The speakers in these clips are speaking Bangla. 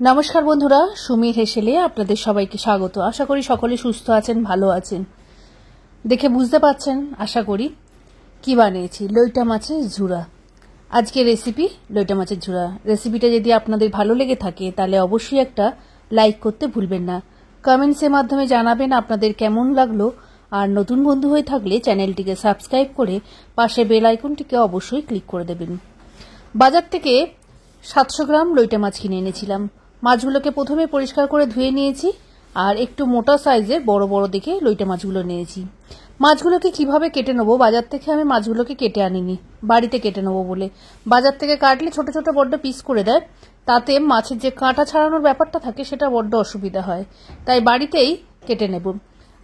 নমস্কার বন্ধুরা, সুমির হেসেলে আপনাদের সবাইকে স্বাগত। আশা করি সকলে সুস্থ আছেন, ভালো আছেন। দেখে বুঝতে পাচ্ছেন আশা করি কি বানিয়েছি, লইটা মাছের ঝুরা। আজকে রেসিপি লইটা মাছের ঝুরা। রেসিপিটা যদি আপনাদের ভালো লেগে থাকে তাহলে অবশ্যই একটা লাইক করতে ভুলবেন না। কমেন্টসের মাধ্যমে জানাবেন আপনাদের কেমন লাগলো, আর নতুন বন্ধু হয়ে থাকলে চ্যানেলটিকে সাবস্ক্রাইব করে পাশে বেল আইকনটিকে অবশ্যই ক্লিক করে দেবেন। বাজার থেকে 700 গ্রাম লইটা মাছ কিনে এনেছিলাম। মাছগুলোকে প্রথমে পরিষ্কার করে ধুয়ে নিয়েছি, আর একটু মোটা সাইজের বড় বড় দেখে লইটা মাছগুলো নিয়েছি। মাছগুলোকে কিভাবে কেটে নেবো, বাজার থেকে আমি মাছগুলোকে কেটে আনিনি, বাড়িতে কেটে নেবো বলে। বাজার থেকে কাটলে ছোট ছোট বড্ড পিস করে দেয়, তাতে মাছের যে কাঁটা ছাড়ানোর ব্যাপারটা থাকে সেটা বড্ড অসুবিধা হয়, তাই বাড়িতেই কেটে নেব।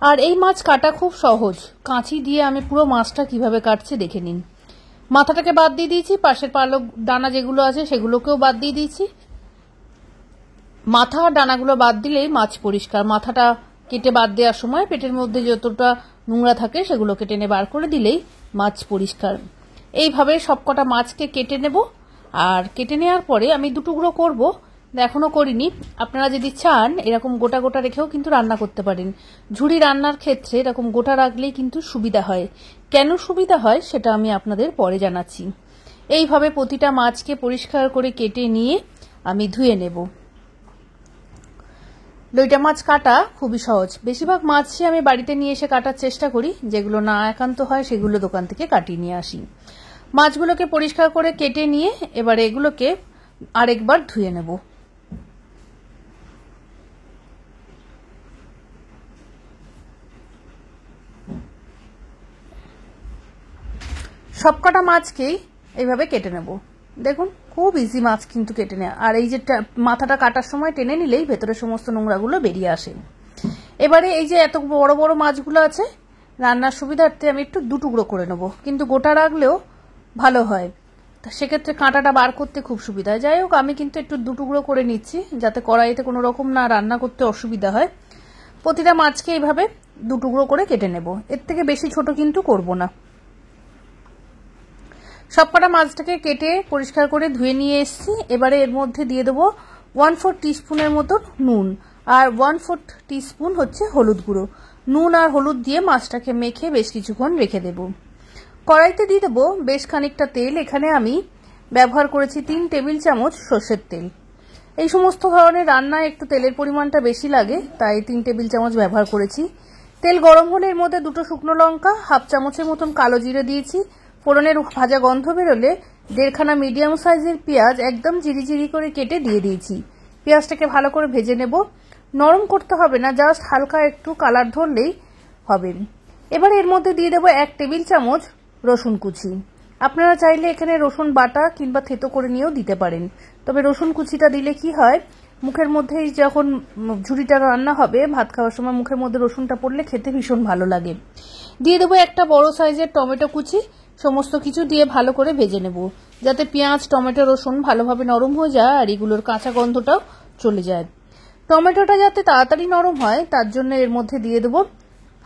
আর এই মাছ কাটা খুব সহজ, কাঁচি দিয়ে আমি পুরো মাছটা কিভাবে কাটছি দেখে নিন। মাথাটাকে বাদ দিয়ে দিয়েছি, পাশের পালক ডানা যেগুলো আছে সেগুলোকেও বাদ দিয়ে দিয়েছি। মাথা আর ডানাগুলো বাদ দিলেই মাছ পরিষ্কার। মাথাটা কেটে বাদ দেওয়ার সময় পেটের মধ্যে যতটা নোংরা থাকে সেগুলোকে টেনে বার করে দিলেই মাছ পরিষ্কার। এইভাবে সবকটা মাছকে কেটে নেব। আর কেটে নেওয়ার পরে আমি দুটুকরো করব, এখনো করিনি। আপনারা যদি চান এরকম গোটা গোটা রেখেও কিন্তু রান্না করতে পারেন। ঝুড়ি রান্নার ক্ষেত্রে এরকম গোটা রাখলেই কিন্তু সুবিধা হয়। কেন সুবিধা হয় সেটা আমি আপনাদের পরে জানাচ্ছি। এইভাবে প্রতিটা মাছকে পরিষ্কার করে কেটে নিয়ে আমি ধুয়ে নেব। লইটা মাছ কাটা খুবই সহজ। বেশিরভাগ মাছই আমি বাড়িতে নিয়ে এসে কাটার চেষ্টা করি, যেগুলো না একান্ত হয় সেগুলো দোকান থেকে কাটিয়ে নিয়ে আসি। মাছগুলোকে পরিষ্কার করে কেটে নিয়ে এবারে এগুলোকে আরেকবার ধুয়ে নেব। সবকটা মাছকেই এইভাবে কেটে নেব। দেখুন খুব ইজি মাছ কিন্তু কেটে নেওয়া। আর এই যে মাথাটা কাটার সময় টেনে নিলেই ভেতরে সমস্ত নোংরাগুলো বেরিয়ে আসে। এবারে এই যে এত বড় বড় মাছগুলো আছে, রান্নার সুবিধার্থে আমি একটু দুটুকরো করে নেব, কিন্তু গোটা রাখলেও ভালো হয়, সেক্ষেত্রে কাঁটাটা বার করতে খুব সুবিধা হয়। যাই হোক, আমি কিন্তু একটু দুটুকরো করে নিচ্ছি যাতে কড়াইতে কোনো রকম না রান্না করতে অসুবিধা হয়। প্রতিটা মাছকে এইভাবে দুটুকরো করে কেটে নেব, এর থেকে বেশি ছোট কিন্তু করব না। সবকটা মাছটাকে কেটে পরিষ্কার করে ধুয়ে নিয়ে এসেছি। এবারে এর মধ্যে দিয়ে দেবো 1/4 টিস্পুনের মতন নুন, আর 1/4 টিস্পুন হচ্ছে হলুদ গুঁড়ো। নুন আর হলুদ দিয়ে মাছটাকে মেখে বেশ কিছুক্ষণ রেখে দেব। কড়াইতে দিয়ে দেবো বেশ খানিকটা তেল। এখানে আমি ব্যবহার করেছি 3 টেবিল চামচ সর্ষের তেল। এই সমস্ত ধরনের রান্নায় একটু তেলের পরিমাণটা বেশি লাগে, তাই 3 টেবিল চামচ ব্যবহার করেছি। তেল গরম হলে এর মধ্যে 2টো শুকনো লঙ্কা, হাফ চামচের মতন কালো জিরে দিয়েছি। ফোড়নের ভাজা গন্ধ বেরোলে 1.5 মিডিয়াম সাইজের পেঁয়াজ একদম জিরি করে কেটে দিয়ে দিয়েছি। পেঁয়াজটাকে ভালো করে ভেজে নেব। নরম করতে হবে না, জাস্ট হালকা একটু কালার ধরলেই হবে। এবার এর মধ্যে দিয়ে দেবো 1 টেবিল চামচ রসুন কুচি। আপনারা চাইলে এখানে রসুন বাটা কিংবা থেতো করে নিয়েও দিতে পারেন, তবে রসুন কুচিটা দিলে কি হয়, মুখের মধ্যে যখন ঝুড়িটা রান্না হবে ভাত খাওয়ার সময় মুখের মধ্যে রসুনটা পড়লে খেতে ভীষণ ভালো লাগে। দিয়ে দেবো একটা বড় সাইজের টমেটো কুচি। সমস্ত কিছু দিয়ে ভালো করে ভেজে নেব, যাতে পেঁয়াজ, টমেটো, রসুন ভালোভাবে নরম হয়ে যায় আর এগুলোর কাঁচা গন্ধটাও চলে যায়। টমেটোটা যাতে তাড়াতাড়ি নরম হয় তার জন্য এর মধ্যে দিয়ে দেবো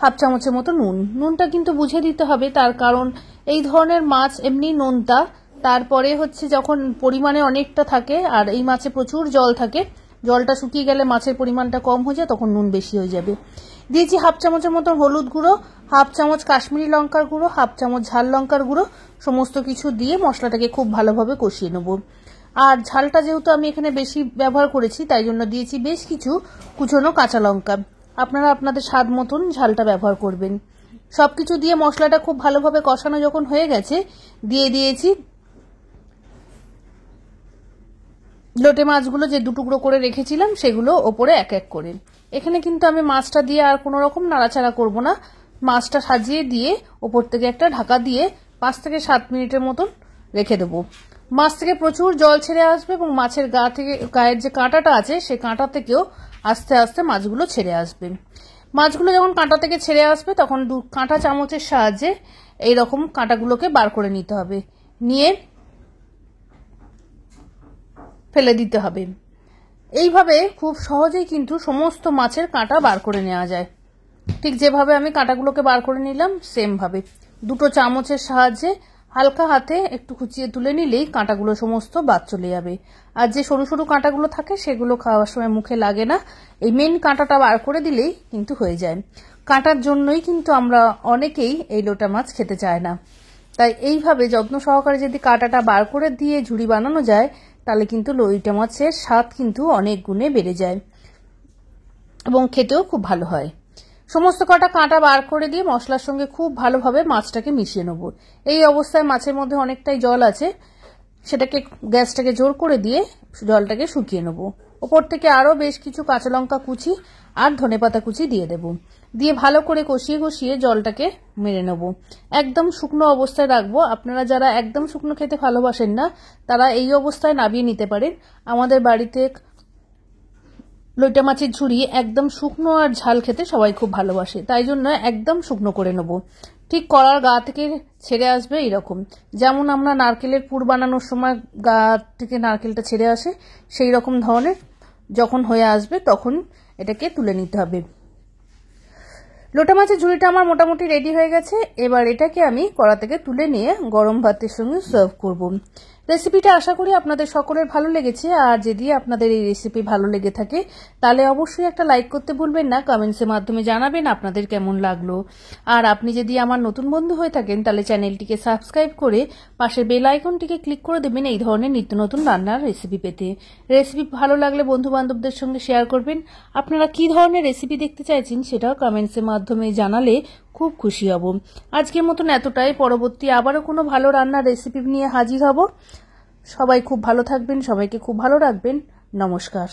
হাফ চামচের মতো নুন। নুনটা কিন্তু বুঝে দিতে হবে, তার কারণ এই ধরনের মাছ এমনি নোনতা, তারপরে হচ্ছে যখন পরিমাণে অনেকটা থাকে আর এই মাছে প্রচুর জল থাকে, জলটা শুকিয়ে গেলে মাছের পরিমাণটা কম হয়ে যায়, তখন নুন বেশি হয়ে যাবে। দিয়েছি হাফ চামচের মতো হলুদ গুঁড়ো, হাফ চামচ কাশ্মীরি লঙ্কার গুঁড়ো, হাফ চামচ ঝাল লঙ্কার গুঁড়ো। সমস্ত কিছু দিয়ে মশলাটাকে খুব ভালোভাবে কষিয়ে নেব। আর ঝালটা যেহেতু আমি এখানে বেশি ব্যবহার করেছি তাই জন্য দিয়েছি বেশ কিছু কুচনো কাঁচা লঙ্কা। আপনারা আপনাদের স্বাদ মতন ঝালটা ব্যবহার করবেন। সবকিছু দিয়ে মশলাটা খুব ভালোভাবে কষানো যখন হয়ে গেছে, দিয়ে দিয়েছি লোটে মাছগুলো যে দুটুকরো করে রেখেছিলাম সেগুলো ওপরে এক এক করে। এখানে কিন্তু আমি মাছটা দিয়ে আর কোনো রকম নাড়াচাড়া করব না। মাছটা সাজিয়ে দিয়ে ওপর থেকে একটা ঢাকা দিয়ে 5 থেকে 7 মিনিটের মতন রেখে দেবো। মাছ থেকে প্রচুর জল ছেড়ে আসবে এবং মাছের গায়ের যে কাঁটাটা আছে সে কাঁটা থেকেও আস্তে আস্তে মাছগুলো ছেড়ে আসবে। মাছগুলো যখন কাঁটা থেকে ছেড়ে আসবে তখন কাঁটা চামচের সাহায্যে এইরকম কাঁটাগুলোকে বার করে নিতে হবে, নিয়ে ফেলে দিতে হবে। এইভাবে খুব সহজেই কিন্তু সমস্ত মাছের কাঁটা বার করে নেওয়া যায়। ঠিক যেভাবে আমি কাঁটাগুলোকে বার করে নিলাম সেম ভাবে 2টো চামচের সাহায্যে হালকা হাতে একটু কুচিয়ে তুলে নিলেই কাঁটাগুলো সমস্ত বাদ চলে যাবে। আর যে সরু সরু কাঁটাগুলো থাকে সেগুলো খাওয়ার সময় মুখে লাগে না, এই মেন কাঁটাটা বার করে দিলেই কিন্তু হয়ে যায়। কাঁটার জন্যই কিন্তু আমরা অনেকেই এই লোটা মাছ খেতে চায় না। তাই এইভাবে যত্ন সহকারে যদি কাঁটাটা বার করে দিয়ে ঝুড়ি বানানো যায় তাহলে কিন্তু লোটা মাছের স্বাদ কিন্তু অনেক গুণে বেড়ে যায় এবং খেতেও খুব ভালো হয়। সমস্ত কটা কাঁটা বার করে দিয়ে মশলার সঙ্গে খুব ভালোভাবে মাছটাকে মিশিয়ে নেব। এই অবস্থায় মাছের মধ্যে অনেকটাই জল আছে, সেটাকে গ্যাসটাকে জোর করে দিয়ে জলটাকে শুকিয়ে নেব। ওপর থেকে আরও বেশ কিছু কাঁচা লঙ্কা কুচি আর ধনেপাতা কুচি দিয়ে দেব। দিয়ে ভালো করে কষিয়ে কষিয়ে জলটাকে মেরে নেব। একদম শুকনো অবস্থায় রাখবো। আপনারা যারা একদম শুকনো খেতে ভালোবাসেন না তারা এই অবস্থায় নামিয়ে নিতে পারেন। আমাদের বাড়িতে লইটা মাছের ঝুড়ি একদম শুকনো আর ঝাল খেতে সবাই খুব ভালোবাসে, তাই জন্য একদম শুকনো করে নেব। ঠিক কড়ার গা থেকে ছেড়ে আসবে এরকম, যেমন আমরা নারকেলের পুর বানানোর সময় গা থেকে নারকেলটা ছেড়ে আসে সেই রকম ধরনের যখন হয়ে আসবে তখন এটাকে তুলে নিতে হবে। লোটা মাছের ঝুড়িটা আমার মোটামুটি রেডি হয়ে গেছে। এবার এটাকে আমি কড়া থেকে তুলে নিয়ে গরম ভাতের সঙ্গে সার্ভ করব। রেসিপিটা আশা করি আপনাদের সকলের ভালো লেগেছে। আর যদি আপনাদের এই রেসিপি ভালো লেগে থাকে তাহলে অবশ্যই একটা লাইক করতে ভুলবেন না, কমেন্টসের মাধ্যমে জানাবেন আপনাদের কেমন লাগলো। আর আপনি যদি আমার নতুন বন্ধু হয়ে থাকেন তাহলে চ্যানেলটিকে সাবস্ক্রাইব করে পাশের বেল আইকনটিকে ক্লিক করে দেবেন এই ধরনের নিত্য নতুন রান্নার রেসিপি পেতে। রেসিপি ভালো লাগলে বন্ধু বান্ধবদের সঙ্গে শেয়ার করবেন। আপনারা কি ধরনের রেসিপি দেখতে চাইছেন সেটাও কমেন্টসের মাধ্যমে জানালে খুব খুশি হব। আজকের মতন এতটাই, পরবর্তী আবারও কোনো ভালো রান্নার রেসিপি নিয়ে হাজির হব। সবাই খুব ভালো থাকবেন, সবাইকে খুব ভালো রাখবেন। নমস্কার।